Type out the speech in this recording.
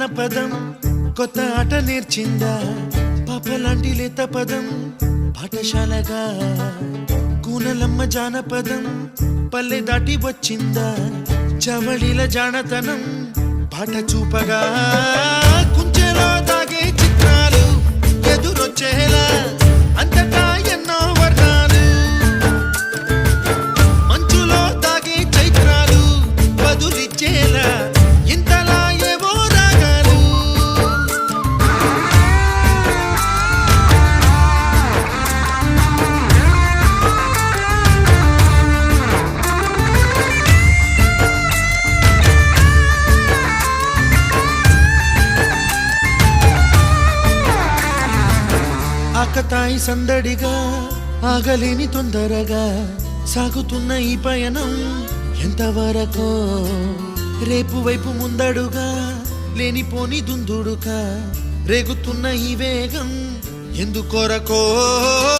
జానపదం కొత్త ఆట నేర్చిందా పాపలాంటి లేత పదం పాఠశాలగా కూనలమ్మ జానపదం పల్లె దాటి వచ్చిందా చవళిల జానతనం పాట చూపగా కుంచెలో దాగే చిత్రాలు ఎదురొచ్చేలా అంతటా ఎన్నో వర్ణాలు మంచులో దాగే చైత్రాలు బదులిచ్చేలా ఇంతలా ఏవో రాగాలు ఆకతాయి సందడిగా ఆగలేని తొందరగా సాగుతున్న ఈ పయనం ఎంతవరకో రేపు వైపు ముందడుగా లేనిపోని దుందుడుగా రేగుతున్న ఈ వేగం ఎందుకొరకో